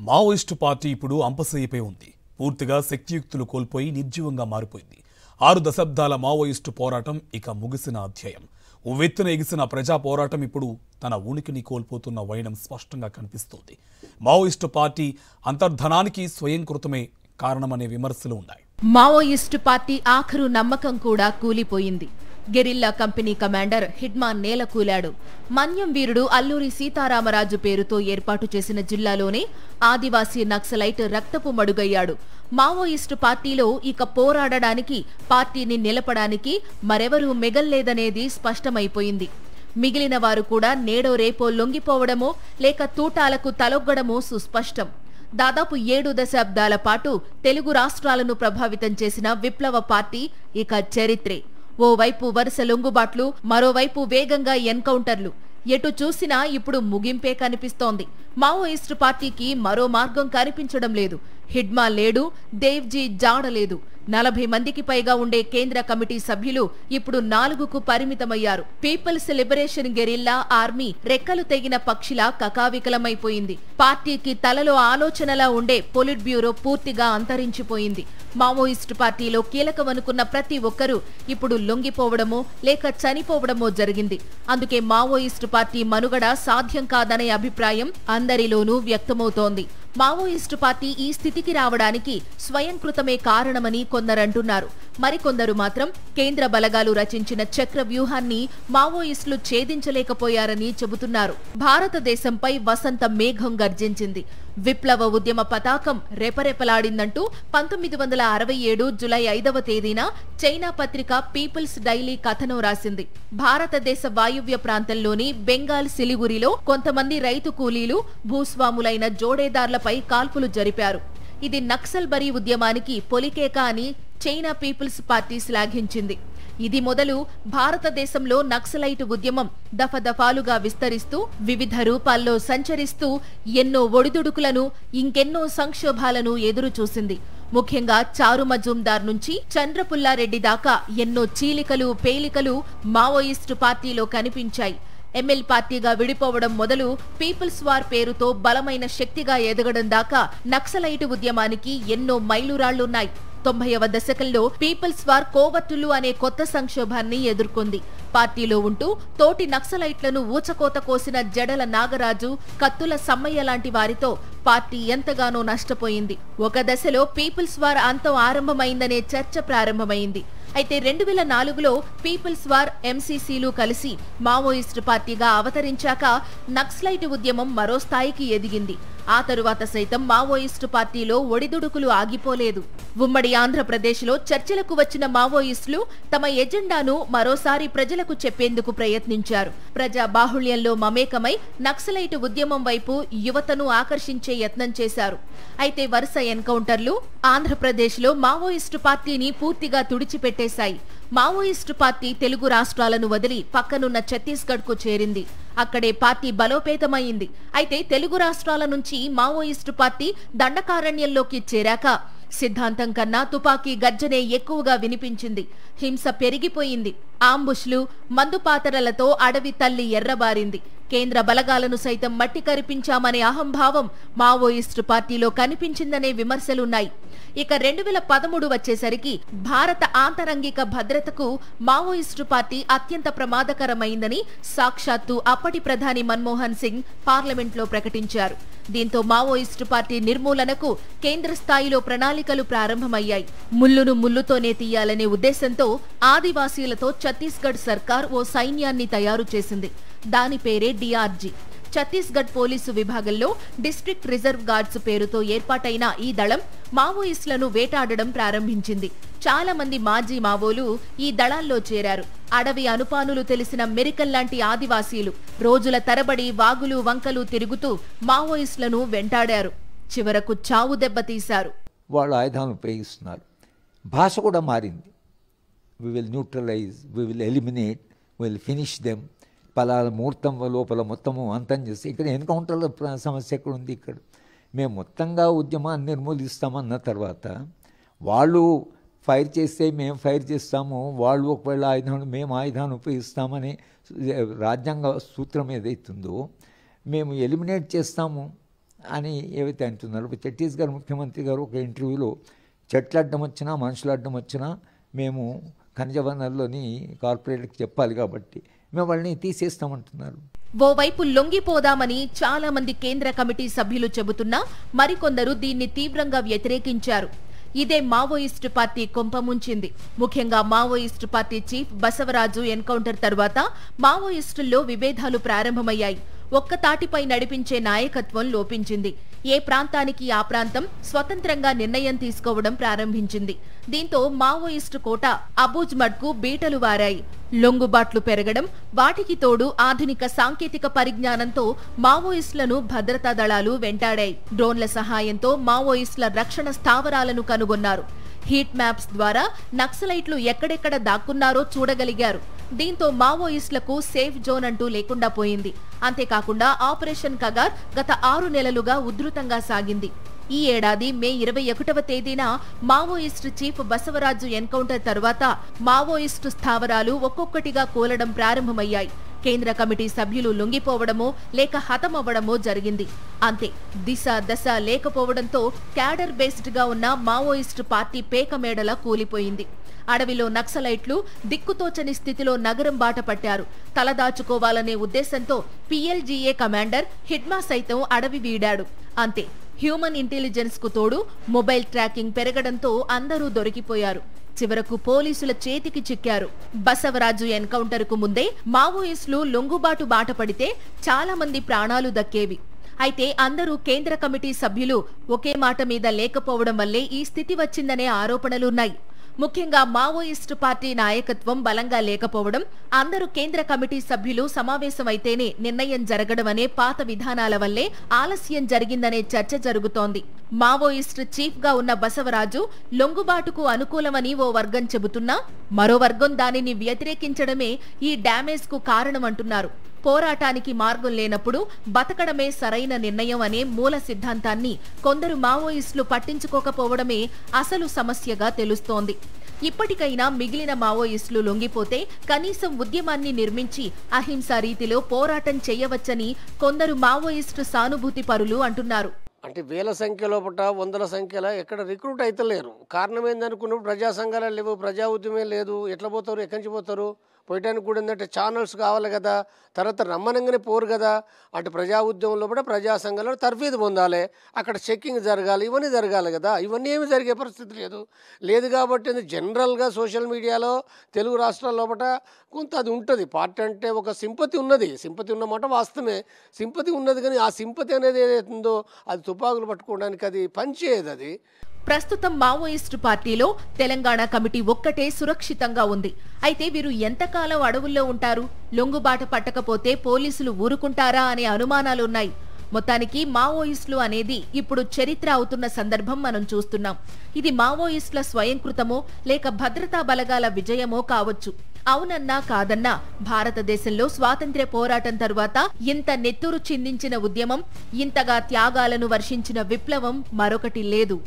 Maoist party ఇప్పుడు అంపశయ్యపై ఉంది. పూర్తిగా శక్తియుక్తులు కోల్పోయి నిర్జీవంగా మారిపోయింది. 6 దశాబ్దాల మావోయిస్టు పోరాటం ఇక ముగిసిన అధ్యాయం. ఉవ్వెత్తున ఎగిసిన ప్రజా పోరాటం ఇప్పుడు తన ఉనికిని కోల్పోతున్న వైనం స్పష్టంగా కనిపిస్తోంది. మావోయిస్టు పార్టీ అంతర్ధనానికి స్వయంకృతమే కారణమనే విమర్శలు ఉన్నాయి. మావోయిస్టు పార్టీ ఆఖరు నమ్మకం కూడా కూలిపోయింది. గెరిల్లా కంపెనీ కమాండర్ హిడ్మాన్ నేలకూలాడు. మన్యం వీరుడు అల్లూరి సీతారామరాజు పేరుతో ఏర్పాటు చేసిన జిల్లాలోనే ఆదివాసీ నక్సలైట్ రక్తపు మడుగయ్యాడు. మావోయిస్టు పార్టీలో ఇక పోరాడడానికి, పార్టీని నిలపడానికి మరెవరూ మిగల్లేదనేది స్పష్టమైపోయింది. మిగిలిన వారు కూడా నేడో రేపో లొంగిపోవడమో లేక తూటాలకు తలొగ్గడమో సుస్పష్టం. దాదాపు 7 దశాబ్దాల పాటు తెలుగు రాష్ట్రాలను ప్రభావితం చేసిన విప్లవ పార్టీ ఇక చరిత్రే. ఓవైపు వరుస లొంగుబాట్లు, మరోవైపు వేగంగా ఎన్కౌంటర్లు. ఎటు చూసినా ఇప్పుడు ముగింపే కనిపిస్తోంది. మావోయిస్టు పార్టీకి మరో మార్గం కనిపించడం లేదు. హిడ్మా లేడు, దేవ్జీ జాడలేదు. 40 మందికి పైగా ఉండే కేంద్ర కమిటీ సభ్యులు ఇప్పుడు 4కు పరిమితమయ్యారు. పీపుల్స్ లిబరేషన్ గెరిల్లా ఆర్మీ రెక్కలు తెగిన పక్షిలా కకావికలమైపోయింది. పార్టీకి తలలో ఆలోచనలా ఉండే పొలిట్ బ్యూరో పూర్తిగా అంతరించిపోయింది. మావోయిస్టు పార్టీలో కీలకమనుకున్న ప్రతి ఒక్కరూ ఇప్పుడు లొంగిపోవడమో లేక చనిపోవడమో జరిగింది. అందుకే మావోయిస్టు పార్టీ మనుగడ సాధ్యం కాదనే అభిప్రాయం అందరిలోనూ వ్యక్తమవుతోంది. మావోయిస్టు పార్టీ ఈ స్థితికి రావడానికి స్వయంకృతమే కారణమని కొందరంటున్నారు. మరికొందరు మాత్రం కేంద్ర బలగాలు రచించిన చక్ర వ్యూహాన్ని మావోయిస్టులు ఛేదించలేకపోయారని చెబుతున్నారు. భారతదేశంపై వసంత మేఘం గర్జించింది. విప్లవ ఉద్యమ పతాకం రెపరెపలాడిందంటూ 1967 జులై 5వ తేదీన చైనా పత్రిక పీపుల్స్ డైలీ కథనం రాసింది. భారతదేశ వాయువ్య ప్రాంతంలోని బెంగాల్ సిలిగురిలో కొంతమంది రైతు కూలీలు భూస్వాములైన జోడేదార్లపై కాల్పులు జరిపారు. ఇది నక్సల్బరీ ఉద్యమానికి పొలికేక అని చైనా పీపుల్స్ పార్టీ శ్లాఘించింది. ఇది మొదలు భారతదేశంలో నక్సలైటు ఉద్యమం దఫదఫాలుగా విస్తరిస్తూ వివిధ రూపాల్లో సంచరిస్తూ ఎన్నో ఒడిదుడుకులను, ఇంకెన్నో సంక్షోభాలను ఎదురుచూసింది. ముఖ్యంగా చారు మజుందార్ నుంచి చంద్రపుల్లారెడ్డి దాకా ఎన్నో చీలికలు, పేలికలు మావోయిస్టు పార్టీలో కనిపించాయి. ఎంఎల్ పార్టీగా విడిపోవడం మొదలు పీపుల్స్ వార్ పేరుతో బలమైన శక్తిగా ఎదగడం దాకా నక్సలైటు ఉద్యమానికి ఎన్నో మైలురాళ్లున్నాయి. 90వ దశకంలో పీపుల్స్ వార్ కోవట్టులు అనే కొత్త సంక్షోభాన్ని ఎదుర్కొంది. పార్టీలో ఉంటూ తోటి నక్సలైట్లను ఊచకోత కోసిన జడల నాగరాజు, కత్తుల సమ్మయ్య లాంటి వారితో పార్టీ ఎంతగానో నష్టపోయింది. ఒక దశలో పీపుల్స్ వార్ అంతం ఆరంభమైందనే చర్చ ప్రారంభమైంది. అయితే 2004లో పీపుల్స్ వార్, ఎంసీసీలు కలిసి మావోయిస్టు పార్టీగా అవతరించాక నక్సలైట్ ఉద్యమం మరో స్థాయికి ఎదిగింది. ఆ తరువాత సైతం మావోయిస్టు పార్టీలో ఒడిదుడుకులు ఆగిపోలేదు. ఉమ్మడి ఆంధ్రప్రదేశ్లో చర్చలకు వచ్చిన మావోయిస్టులు తమ ఎజెండాను మరోసారి ప్రజలకు చెప్పేందుకు ప్రయత్నించారు. ప్రజా బాహుళ్యంలో మమేకమై నక్సలైటు ఉద్యమం వైపు యువతను ఆకర్షించే యత్నం చేశారు. అయితే వరుస ఎన్కౌంటర్లు ఆంధ్రప్రదేశ్లో మావోయిస్టు పార్టీని పూర్తిగా తుడిచిపెట్టేశాయి. మావోయిస్టు పార్టీ తెలుగు రాష్ట్రాలను వదిలి పక్కనున్న ఛత్తీస్గఢ్కు చేరింది. అక్కడే పార్టీ బలోపేతమైంది. అయితే తెలుగు రాష్ట్రాల నుంచి మావోయిస్టు పార్టీ దండకారణ్యంలోకి చేరాక సిద్ధాంతం కన్నా తుపాకీ గర్జనే ఎక్కువగా వినిపించింది. హింస పెరిగిపోయింది. ఆంబుష్లు, మందుపాతరలతో అడవి తల్లి ఎర్రబారింది. కేంద్ర బలగాలను సైతం మట్టి కరిపించామనే అహంభావం మావోయిస్టు పార్టీలో కనిపించిందనే విమర్శలున్నాయి. ఇక 2013 వచ్చేసరికి భారత ఆంతరంగిక భద్రతకు మావోయిస్టు పార్టీ అత్యంత ప్రమాదకరమైందని సాక్షాత్తు అప్పటి ప్రధాని మన్మోహన్ సింగ్ పార్లమెంట్లో ప్రకటించారు. దీంతో మావోయిస్టు పార్టీ నిర్మూలనకు కేంద్ర స్థాయిలో ప్రణాళికలు ప్రారంభమయ్యాయి. ముల్లును ముల్లుతోనే తీయాలనే ఉద్దేశంతో ఆదివాసీలతో ఛత్తీస్గఢ్ సర్కార్ ఓ సైన్యాన్ని తయారు చేసింది. దాని పేరే డిఆర్జీ. ఛత్తీస్గఢ్ పోలీసు విభాగంలో డిస్ట్రిక్ట్ రిజర్వ్ గార్డ్స్ పేరుతో ఏర్పాటైన ఈ దళం మావోయిస్టులను వేటాడడం ప్రారంభించింది. చాలా మంది మాజీ మావోలు ఈ దళాల్లో చేరారు. అడవి అనుపానులు తెలిసిన మెరికల్ లాంటి ఆదివాసీలు రోజుల తరబడి వాగులు వంకలు తిరుగుతూ మావోయిస్టులను వెంటాడారు. చివరకు చావు దెబ్బతీశారు. వాళ్ళు ఆయుధాలను ఉపయోగిస్తున్నారు. భాష కూడా మారింది. We will neutralize, we will eliminate, we will finish them. పలానా ముహూర్తం లోపల మొత్తము అంతం చేసి ఇక్కడ ఎన్కౌంటర్ల సమస్య ఎక్కడ ఉంది? ఇక్కడ మేము మొత్తంగా ఉద్యమాన్ని నిర్మూలిస్తామన్న తర్వాత వాళ్ళు ఫైర్ చేస్తే మేము ఫైర్ చేస్తాము, వాళ్ళు ఒకవేళ మేము ఆయుధాన్ని ఉపయోగిస్తామని రాజ్యాంగ సూత్రం ఏదైతుందో మేము ఎలిమినేట్ చేస్తాము అని ఏవైతే అంటున్నారో, ఛత్తీస్గఢ్ ముఖ్యమంత్రి గారు ఒక ఇంటర్వ్యూలో చెట్లు అడ్డం వచ్చినా మనుషులు అడ్డం వచ్చినా మేము ఖనిజ వనరులని కార్పొరేట్కి చెప్పాలి కాబట్టి మేము వాళ్ళని తీసేస్తామంటున్నారు. ఓవైపు లొంగిపోదామని చాలా మంది కేంద్ర కమిటీ సభ్యులు చెబుతున్నా మరికొందరు దీన్ని తీవ్రంగా వ్యతిరేకించారు. ఇదే మావోయిస్టు పార్టీ కొంపముంచింది. ముఖ్యంగా Maoist party chief Basavaraju encounter తర్వాత మావోయిస్టుల్లో విభేదాలు ప్రారంభమయ్యాయి. ఒక్కతాటిపై నడిపించే నాయకత్వం లోపించింది. ఏ ప్రాంతానికి ఆ ప్రాంతం స్వతంత్రంగా నిర్ణయం తీసుకోవడం ప్రారంభించింది. దీంతో మావోయిస్టు కోట అబూజ్మడ్కు బీటలు వారాయి. లొంగుబాట్లు పెరగడం, వాటికి తోడు ఆధునిక సాంకేతిక పరిజ్ఞానంతో మావోయిస్టులను భద్రతా దళాలు వెంటాడాయి. డ్రోన్ల సహాయంతో మావోయిస్టుల రక్షణ స్థావరాలను కనుగొన్నారు. హీట్ మ్యాప్స్ ద్వారా నక్సలైట్లు ఎక్కడెక్కడ దాక్కున్నారో చూడగలిగారు. దీంతో మావోయిస్టులకు సేఫ్ జోన్ అంటూ లేకుండా పోయింది. అంతేకాకుండా ఆపరేషన్ కగార్ గత 6 నెలలుగా ఉధృతంగా సాగింది. ఈ ఏడాది మే 21వ తేదీన మావోయిస్టు చీఫ్ బసవరాజు ఎన్కౌంటర్ తర్వాత మావోయిస్టు స్థావరాలు ఒక్కొక్కటిగా కూలడం ప్రారంభమయ్యాయి. కేంద్ర కమిటీ సభ్యులు లొంగిపోవడమో లేక హతమవ్వడమో జరిగింది. అంతే, దిశ దశ లేకపోవడంతో క్యాడర్ బేస్డ్ గా ఉన్న మావోయిస్టు పార్టీ పేకమేడలా కూలిపోయింది. అడవిలో నక్సలైట్లు దిక్కుతోచని స్థితిలో నగరం బాట పట్టారు. తలదాచుకోవాలనే ఉద్దేశంతో PLGA కమాండర్ హిడ్మా సైతం అడవి వీడాడు. అంతే, హ్యూమన్ ఇంటెలిజెన్స్ కు తోడు మొబైల్ ట్రాకింగ్ పెరగడంతో అందరూ దొరికిపోయారు. చివరకు పోలీసుల చేతికి చిక్కారు. బసవరాజు ఎన్కౌంటర్ కు ముందే మావోయిస్టులు లొంగుబాటు బాట పడితే చాలా మంది ప్రాణాలు దక్కేవి. అయితే అందరూ కేంద్ర కమిటీ సభ్యులు ఒకే మాట మీద లేకపోవడం వల్లే ఈ స్థితి వచ్చిందనే ఆరోపణలున్నాయి. ముఖ్యంగా మావోయిస్టు పార్టీ నాయకత్వం బలంగా లేకపోవడం, అందరూ కేంద్ర కమిటీ సభ్యులు సమావేశమైతేనే నిర్ణయం జరగడం అనే పాత విధానాల వల్లే ఆలస్యం జరిగిందనే చర్చ జరుగుతోంది. మావోయిస్టు చీఫ్ గా ఉన్న బసవరాజు లొంగుబాటుకు అనుకూలమని ఓ వర్గం చెబుతున్నా మరో వర్గం దానిని వ్యతిరేకించడమే ఈ డ్యామేజ్ కు కారణమంటున్నారు. పోరాటానికి మార్గం లేనప్పుడు బతకడమే సరైన నిర్ణయం అనే మూల సిద్ధాంతాన్ని కొందరు మావోయిస్టులు పట్టించుకోకపోవడమే అసలు సమస్యగా తెలుస్తోంది. ఇప్పటికైనా మిగిలిన మావోయిస్టులు లొంగిపోతే కనీసం ఉద్యమాన్ని నిర్మించి అహింసా రీతిలో పోరాటం చేయవచ్చని కొందరు మావోయిస్టు సానుభూతి పరులు అంటున్నారు. అంటే వేల సంఖ్యలో పట్ట వందల సంఖ్యలో ఎక్కడ రిక్రూట్ అయితలేరు. కారణం ఏందనుకున్నప్పుడు ప్రజా సంఘాలు లేవు, ప్రజా ఉద్యమే లేదు. ఎట్లా పోతారు, ఎక్కడి నుంచి పోతారు? పోయటానికి కూడా ఏంటంటే ఛానల్స్ కావాలి కదా, తర్వాత రమ్మనంగానే పోరు కదా. అటు ప్రజా ఉద్యమంలో కూడా ప్రజా సంఘాలలో తర్ఫీదు పొందాలి, అక్కడ చెక్కింగ్ జరగాలి, ఇవన్నీ జరగాలి కదా. ఇవన్నీ ఏమి జరిగే పరిస్థితి లేదు కాబట్టి జనరల్గా సోషల్ మీడియాలో తెలుగు రాష్ట్రాల్లో పట కొంత అది ఉంటుంది. పార్టీ అంటే ఒక సింపతి ఉన్నది, సింపతి ఉన్నమాట వాస్తవమే, సింపతి ఉన్నది. కానీ ఆ సింపతి అనేది ఏదైతుందో అది తుపాకులు పట్టుకోవడానికి అది పనిచేయదు. అది ప్రస్తుతం మావోయిస్టు పార్టీలో తెలంగాణ కమిటీ ఒక్కటే సురక్షితంగా ఉంది. అయితే వీరు ఎంతకాలం అడవుల్లో ఉంటారు? లొంగుబాట పట్టకపోతే పోలీసులు ఊరుకుంటారా అనే అనుమానాలున్నాయి. మొత్తానికి మావోయిస్టులు అనేది ఇప్పుడు చరిత్ర అవుతున్న సందర్భం మనం చూస్తున్నాం. ఇది మావోయిస్టుల స్వయంకృతమో లేక భద్రతా బలగాల విజయమో కావచ్చు. అవునన్నా కాదన్నా భారతదేశంలో స్వాతంత్ర్య పోరాటం తరువాత ఇంత నెత్తురు చిందించిన ఉద్యమం, ఇంతగా త్యాగాలను వర్షించిన విప్లవం మరొకటి లేదు.